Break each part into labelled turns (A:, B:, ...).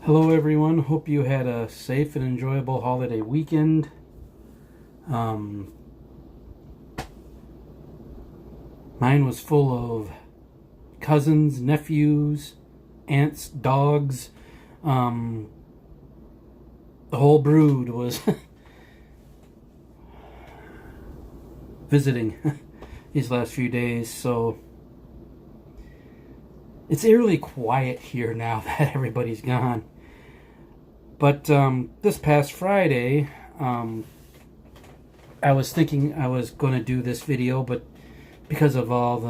A: Hello everyone, hope you had a safe and enjoyable holiday weekend. Mine was full of cousins, nephews, aunts, dogs. The whole brood was visiting these last few days, so it's eerily quiet here now that everybody's gone. But this past Friday, I was thinking I was going to do this video, but because of all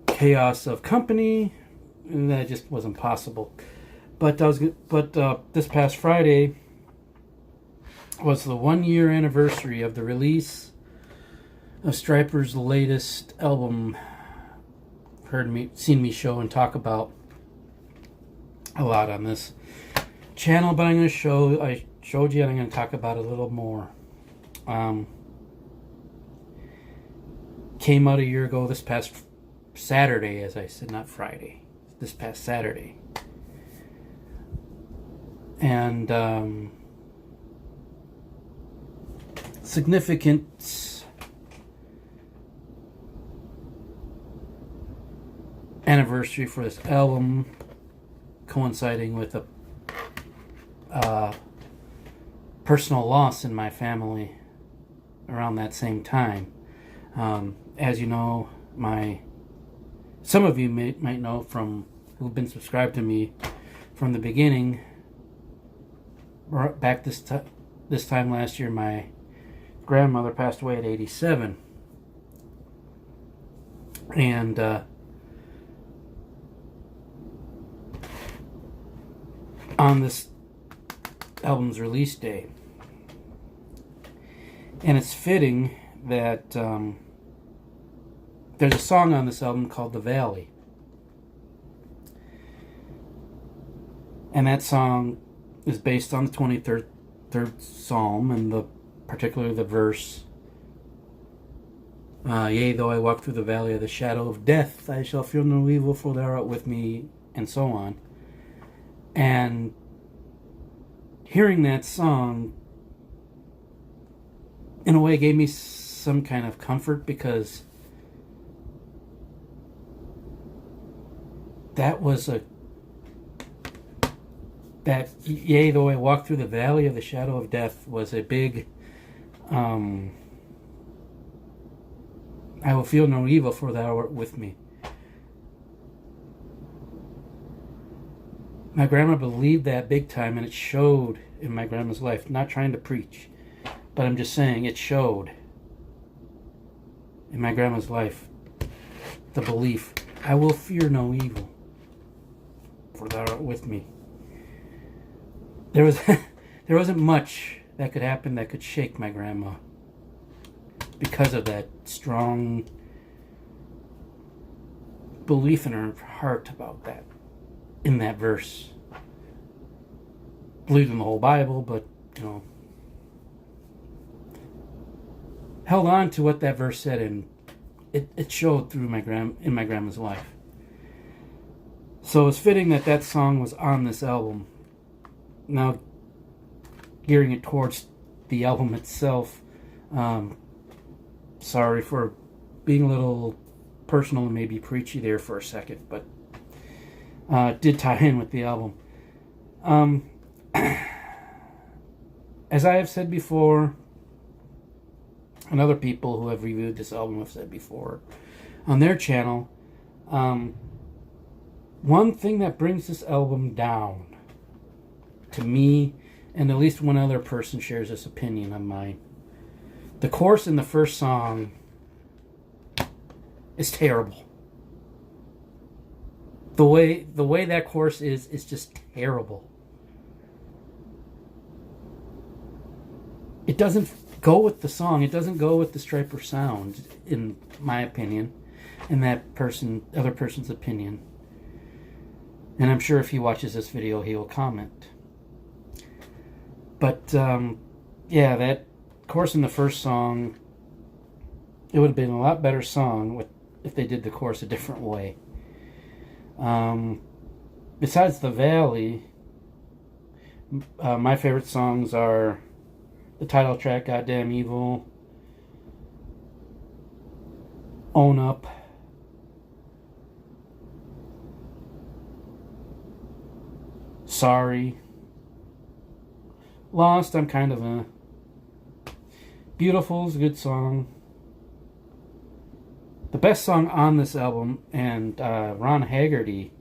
A: the chaos of company, that just wasn't possible. But this past Friday was the 1-year anniversary of the release of Stryper's latest album. Seen me show and talk about a lot on this channel, but I showed you and I'm going to talk about it a little more. Came out a year ago this past Saturday, as I said, not Friday, this past Saturday. And significant anniversary for this album, coinciding with a personal loss in my family around that same time. As you know, some of you might know from who've been subscribed to me from the beginning. Back this time last year, my grandmother passed away at 87, and on this album's release day. And it's fitting that there's a song on this album called The Valley. And that song is based on the 23rd Psalm, and particularly the verse, yea, though I walk through the valley of the shadow of death, I shall fear no evil, for thou art with me, and so on. And hearing that song, in a way, gave me some kind of comfort, because that yea, though I walk through the valley of the shadow of death was a big, I will feel no evil, for thou art with me. My grandma believed that big time, and it showed in my grandma's life. Not trying to preach, but I'm just saying it showed in my grandma's life the belief, I will fear no evil, for thou art with me. There wasn't much that could happen that could shake my grandma, because of that strong belief in her heart about that. In that verse, believed in the whole Bible, but held on to what that verse said, and it showed through in my grandma's life. So it's fitting that song was on this album. Now, gearing it towards the album itself, sorry for being a little personal and maybe preachy there for a second, but did tie in with the album. As I have said before, and other people who have reviewed this album have said before on their channel, one thing that brings this album down, to me, and at least one other person shares this opinion of mine, the chorus in the first song is terrible. The way that chorus is just terrible. It doesn't go with the song. It doesn't go with the Stryper sound, in my opinion, and other person's opinion. And I'm sure if he watches this video, he will comment. But yeah, that chorus in the first song, it would have been a lot better song if they did the chorus a different way. besides The Valley, my favorite songs are the title track, Goddamn Evil, Own Up, Sorry, Lost. I'm kind of a Beautiful is a good song. The best song on this album, and Ron Haggerty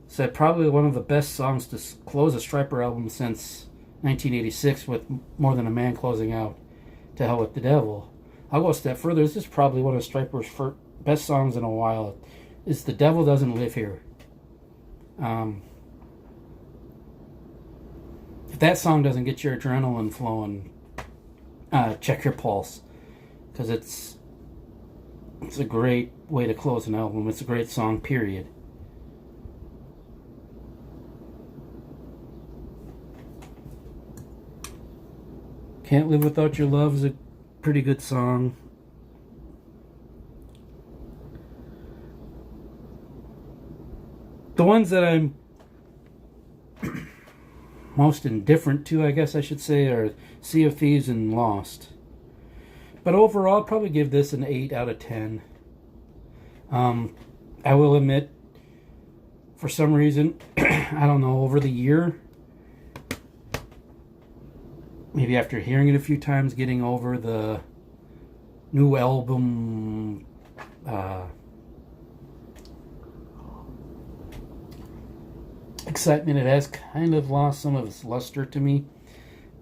A: said probably one of the best songs to close a Stryper album since 1986, with More Than a Man closing out To Hell with the Devil. I'll go a step further. This is probably one of Stryper's best songs in a while. It's The Devil Doesn't Live Here. If that song doesn't get your adrenaline flowing, check your pulse, because it's a great way to close an album. It's a great song, period. Can't Live Without Your Love is a pretty good song. The ones that I'm most indifferent to, I guess I should say, are Sea of Thieves and Lost. But overall, I'll probably give this an 8 out of 10. I will admit, for some reason, I don't know, over the year, maybe after hearing it a few times, getting over the new album excitement, it has kind of lost some of its luster to me,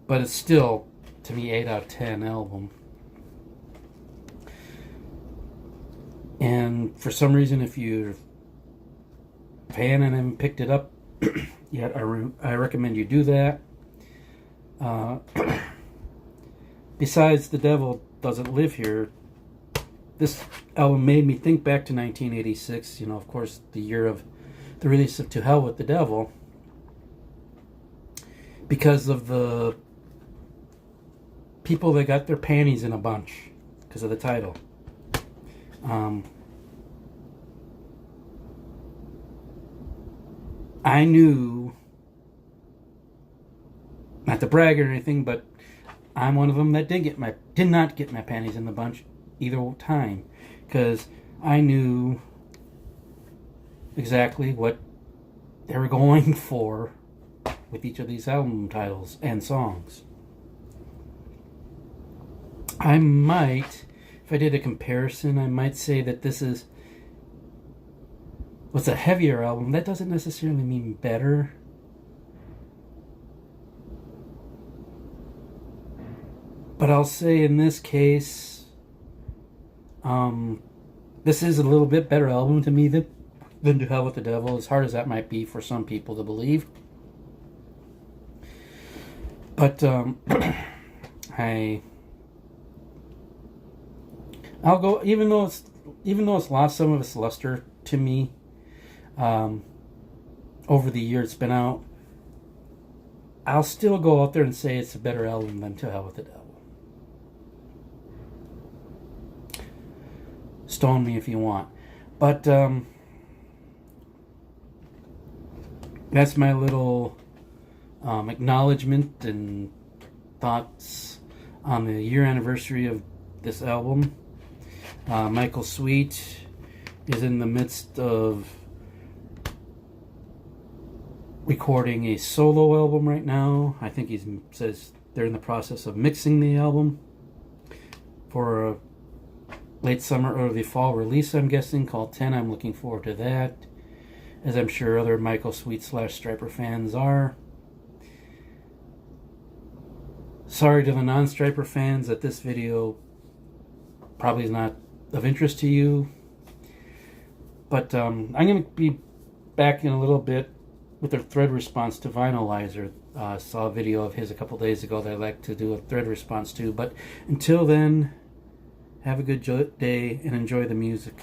A: but it's still, to me, 8 out of 10 album. And for some reason, if you're a fan and haven't picked it up yet, I recommend you do that. Besides The Devil Doesn't Live Here, this album made me think back to 1986, of course, the year of the release of To Hell with the Devil, because of the people that got their panties in a bunch because of the title. I knew, not to brag or anything, but I'm one of them that did not get my panties in the bunch either time, because I knew exactly what they were going for with each of these album titles and songs. I might, if I did a comparison, I might say that this is what's a heavier album. That doesn't necessarily mean better. But I'll say in this case, this is a little bit better album to me than To Hell with the Devil, as hard as that might be for some people to believe. But I'll go, even though it's lost some of its luster to me over the year it's been out, I'll still go out there and say it's a better album than To Hell with the Devil. Stone me if you want. But that's my little acknowledgement and thoughts on the year anniversary of this album. Michael Sweet is in the midst of recording a solo album right now. I think he says they're in the process of mixing the album for a late summer or early fall release, I'm guessing, called 10. I'm looking forward to that, as I'm sure other Michael Sweet / Stryper fans are. Sorry to the non-Stryper fans that this video probably is not of interest to you, but I'm going to be back in a little bit with a thread response to Vinylizer. Saw a video of his a couple days ago that I'd like to do a thread response to, but until then, have a good day and enjoy the music.